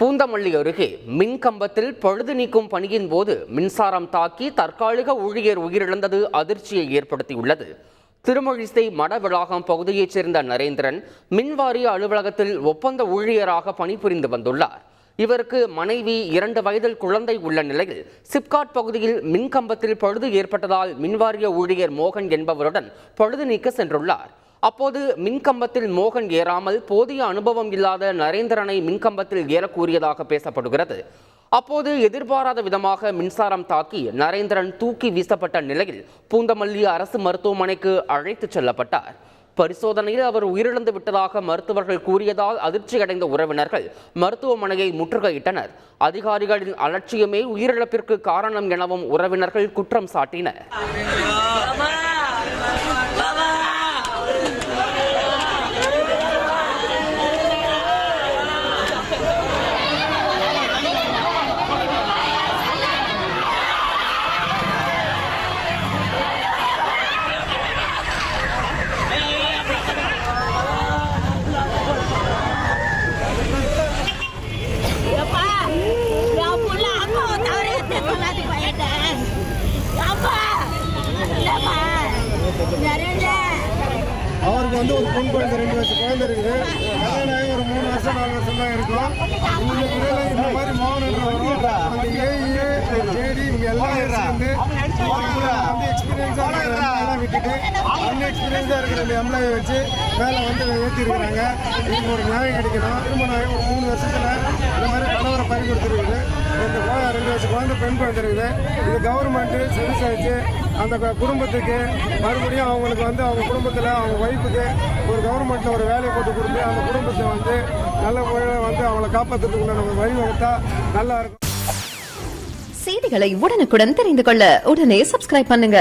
பூந்தமல்லி அருகே மின்கம்பத்தில் பழுது நீக்கும் பணியின் போது மின்சாரம் தாக்கி தற்காலிக ஊழியர் உயிரிழந்தது அதிர்ச்சியை ஏற்படுத்தியுள்ளது. திருமழிசை மடவிளாகம் பகுதியைச் சேர்ந்த நரேந்திரன் மின்வாரிய அலுவலகத்தில் ஒப்பந்த ஊழியராக பணிபுரிந்து வந்துள்ளார். இவருக்கு மனைவி 2 வயதில் குழந்தை உள்ள நிலையில் சிப்காட் பகுதியில் மின்கம்பத்தில் பழுது ஏற்பட்டதால் மின்வாரிய ஊழியர் மோகன் என்பவருடன் பழுது நீக்க சென்றுள்ளார். அப்போது மின்கம்பத்தில் மோகன் ஏறாமல் போதிய அனுபவம் இல்லாத நரேந்திரனை மின்கம்பத்தில் ஏறக்கூறியதாக பேசப்படுகிறது. அப்போது எதிர்பாராத விதமாக மின்சாரம் தாக்கி நரேந்திரன் தூக்கி வீசப்பட்ட நிலையில் பூந்தமல்லி அரசு மருத்துவமனைக்கு அழைத்துச் செல்லப்பட்டார். பரிசோதனையில் அவர் உயிரிழந்து விட்டதாக மருத்துவர்கள் கூறியதால் அதிர்ச்சியடைந்த உறவினர்கள் மருத்துவமனையை முற்றுகையிட்டனர். அதிகாரிகளின் அலட்சியமே உயிரிழப்பிற்கு காரணம் எனவும் உறவினர்கள் குற்றம் சாட்டினர். அவருக்கு ஒரு பெண் குழந்தை 2 வயசு குழந்தை இருக்குது. கல்யாணம் ஆகி ஒரு 3 வருஷம் 4 வருஷம் தான் இருக்கும். இந்த மாதிரி மோகன் அந்த ஜேடி இவங்க எல்லாம் சேர்ந்து எக்ஸ்பீரியன்ஸாக எல்லாம் விட்டுட்டு அன்எக்ஸ்பீரியன்ஸாக இருக்கிற எம்ப்ளாயை வச்சு வேலை ஏற்றிருக்கிறாங்க. இதுக்கு ஒரு நியாயம் கிடைக்கணும். திருமணம் ஆகி ஒரு 3 வருஷத்தில் இந்த மாதிரி கணவரை பறி கொடுத்துருக்குது. 2 வயசு குழந்தை பெண் குழந்தை இருக்குது. இது கவர்மெண்ட்டு செவிசாய்ச்சு அந்த குடும்பத்துக்கு மறுபடியும் அவங்களுக்கு அவங்க குடும்பத்தில் அவங்க ஒய்ஃபுக்கு ஒரு கவர்மெண்ட்டில் ஒரு வேலையை போட்டு கொடுத்து அந்த குடும்பத்தை நல்ல முறையில் அவங்களை காப்பாற்றுறதுக்குள்ள நம்ம வழிவகுத்தா நல்லா இருக்கும். செய்திகளை உடனுக்குடன் தெரிந்து கொள்ள உடனே சப்ஸ்கிரைப் பண்ணுங்க.